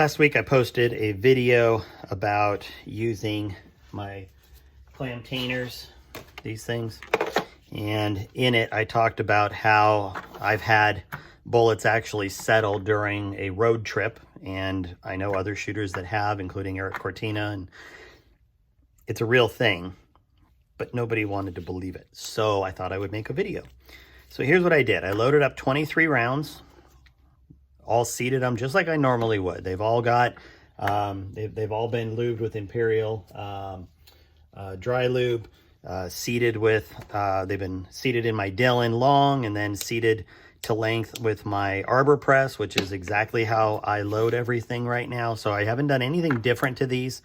Last week I posted a video about using my clam tainers, these things, and in it I talked about how I've had bullets actually settle during a road trip, and I know other shooters that have, including Eric Cortina, and it's a real thing, but nobody wanted to believe it. So I thought I would make a video. So here's what I did. I loaded up 23 rounds, all seated them just like I normally would. They've all got, they've all been lubed with Imperial dry lube, seated with, they've been seated in my Dillon long and then seated to length with my Arbor press, which is exactly how I load everything right now. So I haven't done anything different to these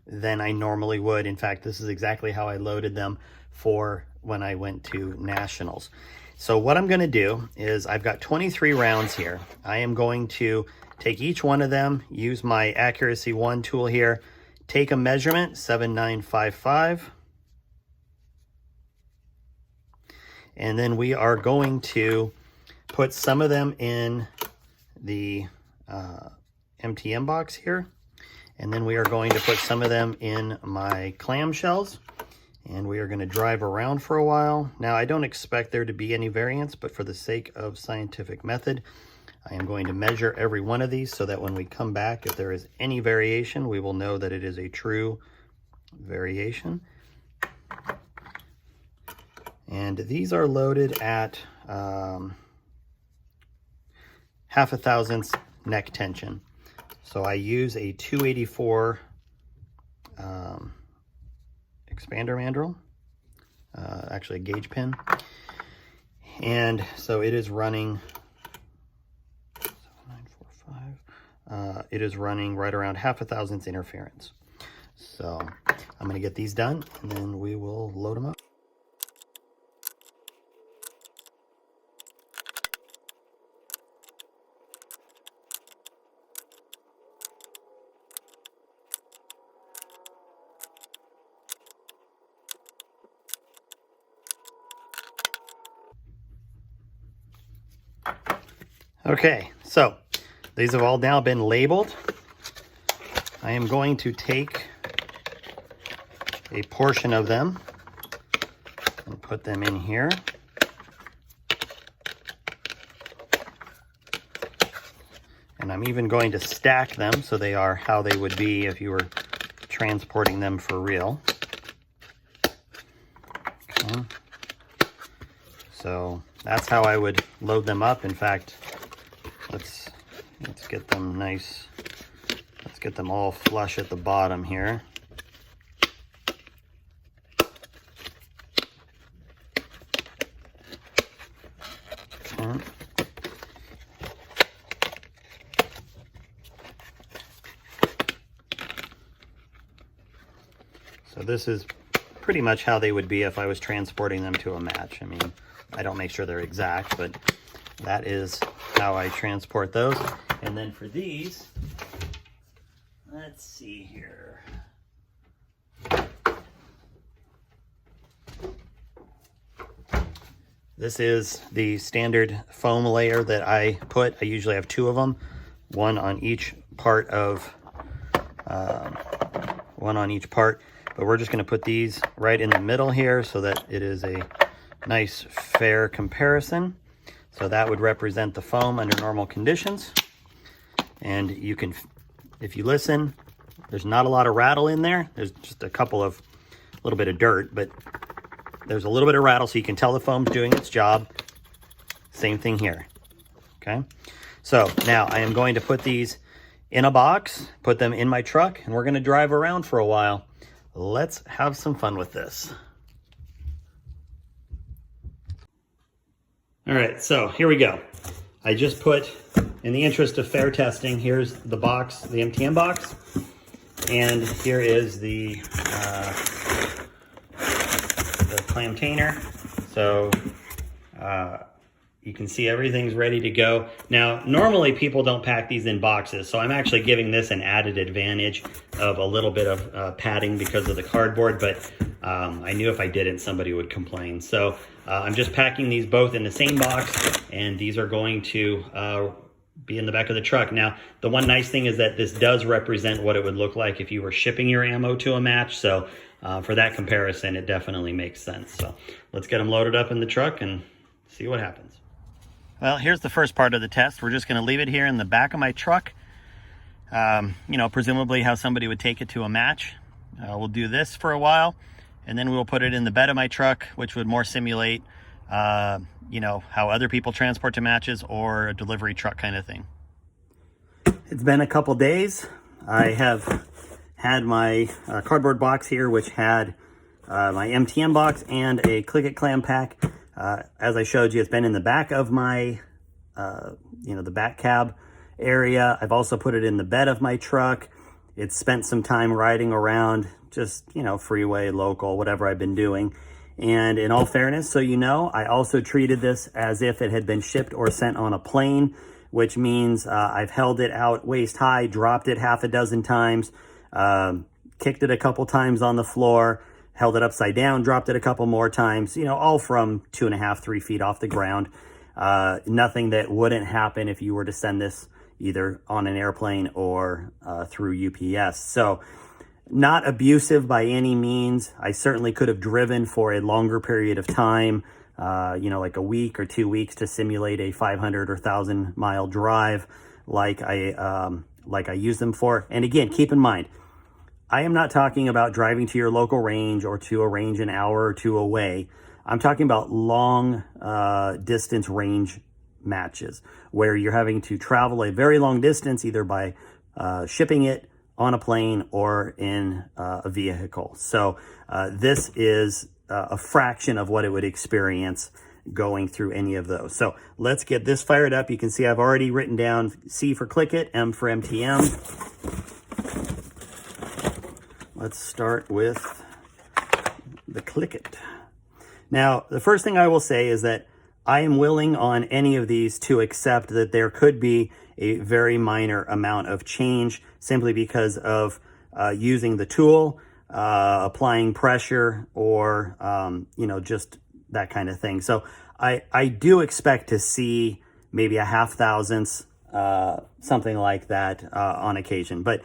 than I normally would. In fact, this is exactly how I loaded them for when I went to nationals. So what I'm going to do is I've got 23 rounds here. I am going to take each one of them, use my Accuracy 1 tool here, take a measurement, 7955, and then we are going to put some of them in the MTM box here, and then we are going to put some of them in my clamshells. And we are going to drive around for a while. Now, I don't expect there to be any variance, but for the sake of scientific method, I am going to measure every one of these so that when we come back, if there is any variation, we will know that it is a true variation. And these are loaded at half a thousandths neck tension. So I use a 284 expander mandrel, actually a gauge pin, and so it is running 7945. It is running right around half a thousandths interference. So I'm going to get these done and then we will load them up. Okay, so these have all now been labeled. I am going to take a portion of them and put them in here. And I'm even going to stack them so they are how they would be if you were transporting them for real. Okay. So that's how I would load them up. In fact, let's get them nice. Let's get them all flush at the bottom here. Okay. So this is pretty much how they would be if I was transporting them to a match. I mean, I don't make sure they're exact, but that is how I transport those. And then for these, let's see here. This is the standard foam layer that I put. I usually have two of them, one on each part, but we're just going to put these right in the middle here so that it is a nice fair comparison. So that would represent the foam under normal conditions. And you can, if you listen, there's not a lot of rattle in there. There's just a little bit of dirt, but there's a little bit of rattle, so you can tell the foam's doing its job. Same thing here, okay? So now I am going to put these in a box, put them in my truck, and we're gonna drive around for a while. Let's have some fun with this. All right, so here we go. I just put, in the interest of fair testing, here's the box, the MTM box, and here is the clam tainer. So you can see everything's ready to go. Now, normally people don't pack these in boxes, so I'm actually giving this an added advantage of a little bit of padding because of the cardboard, but I knew if I didn't, somebody would complain. So I'm just packing these both in the same box, and these are going to be in the back of the truck. Now, the one nice thing is that this does represent what it would look like if you were shipping your ammo to a match. So for that comparison, it definitely makes sense. So let's get them loaded up in the truck and see what happens. Well, here's the first part of the test. We're just going to leave it here in the back of my truck. You know, presumably how somebody would take it to a match. We'll do this for a while, and then we'll put it in the bed of my truck, which would more simulate, you know, how other people transport to matches or a delivery truck kind of thing. It's been a couple days. I have had my cardboard box here, which had my MTM box and a Click-It clam pack. As I showed you, it's been in the back of my, you know, the back cab area. I've also put it in the bed of my truck. It's spent some time riding around, just, you know, freeway, local, whatever I've been doing. And in all fairness, so you know, I also treated this as if it had been shipped or sent on a plane, which means I've held it out waist high, dropped it half a dozen times, kicked it a couple times on the floor, held it upside down, dropped it a couple more times, you know, all from 2.5, 3 feet off the ground. Nothing that wouldn't happen if you were to send this either on an airplane or through UPS. So not abusive by any means. I certainly could have driven for a longer period of time, you know, like a week or 2 weeks to simulate a 500 or 1,000 mile drive like I use them for. And again, keep in mind, I am not talking about driving to your local range or to a range an hour or two away. I'm talking about long distance range matches where you're having to travel a very long distance, either by shipping it on a plane or in a vehicle. So this is a fraction of what it would experience going through any of those. So let's get this fired up. You can see I've already written down C for Click It, M for MTM. Let's start with the Click It. Now, the first thing I will say is that I am willing on any of these to accept that there could be a very minor amount of change simply because of using the tool, applying pressure, or, you know, just that kind of thing. So I do expect to see maybe a 0.5 thousandths, something like that on occasion. But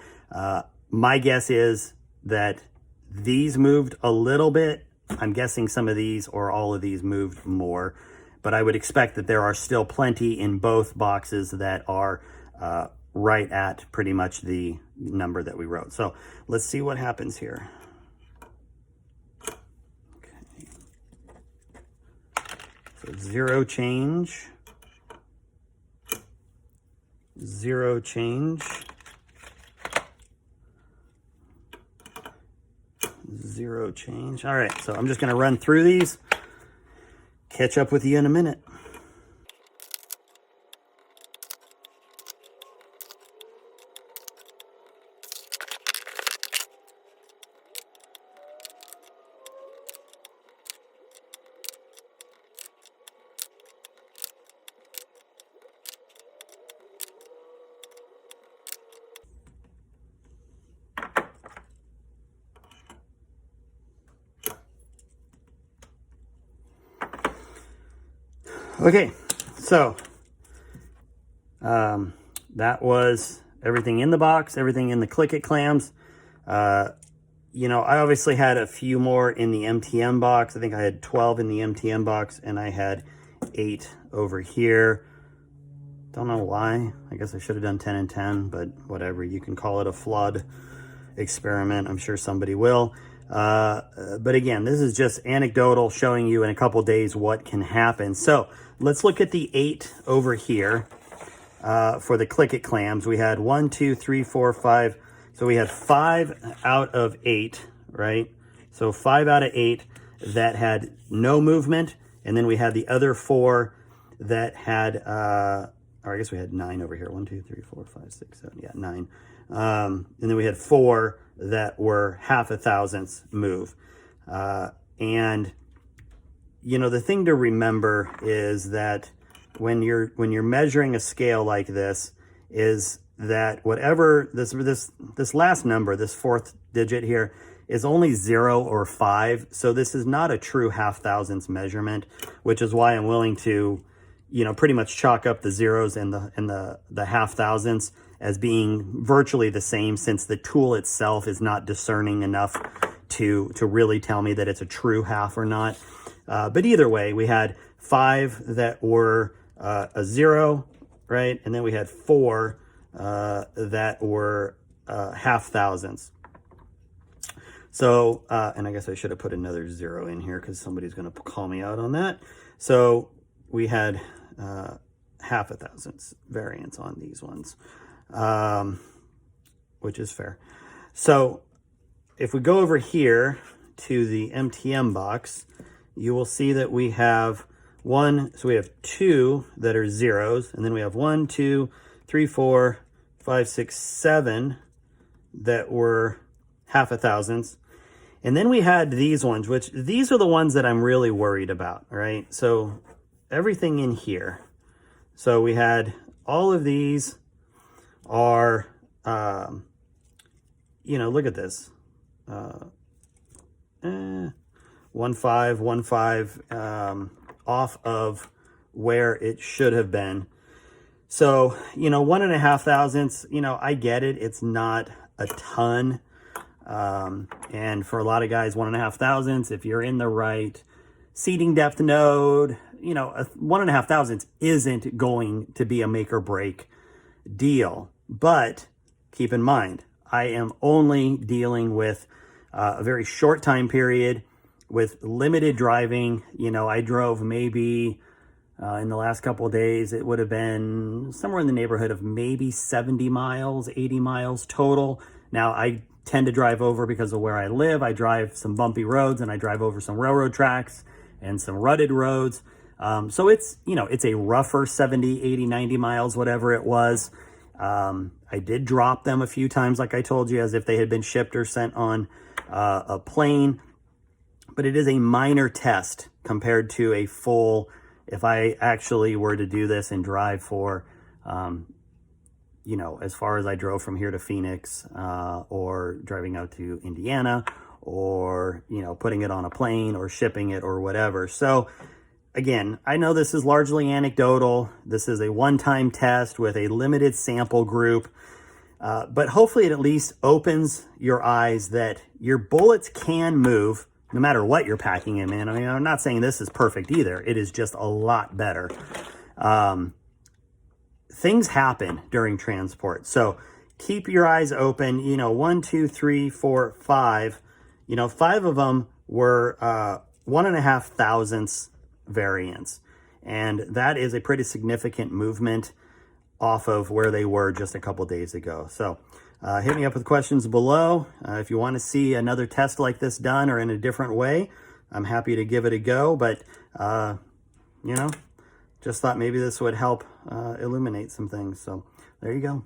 my guess is that these moved a little bit. I'm guessing some of these or all of these moved more, but I would expect that there are still plenty in both boxes that are right at pretty much the number that we wrote. So let's see what happens here. Okay. So 0 change, 0 change, 0 change. All right, so I'm just going to run through these, catch up with you in a minute. Okay, so that was everything in the box, everything in the Click-It clams. You know, I obviously had a few more in the MTM box. I think I had 12 in the MTM box, and I had 8 over here. Don't know why. I guess I should have done 10 and 10, but whatever. You can call it a flood experiment. I'm sure somebody will. But again, this is just anecdotal, showing you in a couple days what can happen. So let's look at the 8 over here for the Click-It clams. We had 1, 2, 3, 4, 5. So we had 5 out of 8, right? So 5 out of 8 that had no movement. And then we had the other 4 that had, or I guess we had 9 over here. 1, 2, 3, 4, 5, 6, 7, yeah, 9. And then we had 4 that were 0.5 thousandths move. And you know, the thing to remember is that when you're measuring a scale like this, is that whatever this last number, this 4th digit here, is only 0 or 5. So this is not a true 0.5 thousandths measurement, which is why I'm willing to, you know, pretty much chalk up the zeros and the half thousandths as being virtually the same, since the tool itself is not discerning enough to really tell me that it's a true half or not. But either way, we had 5 that were a 0, right? And then we had 4 that were half thousandths. So, and I guess I should have put another 0 in here because somebody's going to call me out on that. So we had half a thousandths variance on these ones, which is fair. So if we go over here to the MTM box, you will see that we have so we have 2 that are zeros, and then we have 1, 2, 3, 4, 5, 6, 7 that were half a thousandths. And then we had these ones, which these are the ones that I'm really worried about, right? So everything in here. So we had all of these are, you know, look at this. 1, 5, 1, 5, off of where it should have been. So, you know, 1.5 thousandths, you know, I get it. It's not a ton. And for a lot of guys, 1.5 thousandths, if you're in the right seating depth node, you know, 1.5 thousandths isn't going to be a make or break deal. But keep in mind, I am only dealing with a very short time period with limited driving. You know, I drove maybe in the last couple of days, it would have been somewhere in the neighborhood of maybe 70 miles, 80 miles total. Now, I tend to drive over because of where I live. I drive some bumpy roads and I drive over some railroad tracks and some rutted roads. So it's, you know, it's a rougher 70, 80, 90 miles, whatever it was. I did drop them a few times, like I told you, as if they had been shipped or sent on a plane. But it is a minor test compared to a full, if I actually were to do this and drive for, you know, as far as I drove from here to Phoenix, or driving out to Indiana, or, you know, putting it on a plane or shipping it or whatever. So again, I know this is largely anecdotal. This is a one-time test with a limited sample group, but hopefully it at least opens your eyes that your bullets can move no matter what you're packing them in. I mean, I'm not saying this is perfect either. It is just a lot better. Things happen during transport. So keep your eyes open. You know, 1, 2, 3, 4, 5. You know, 5 of them were 1.5 thousandths variance. And that is a pretty significant movement off of where they were just a couple days ago. So hit me up with questions below. If you want to see another test like this done or in a different way, I'm happy to give it a go. But, you know, just thought maybe this would help illuminate some things. So there you go.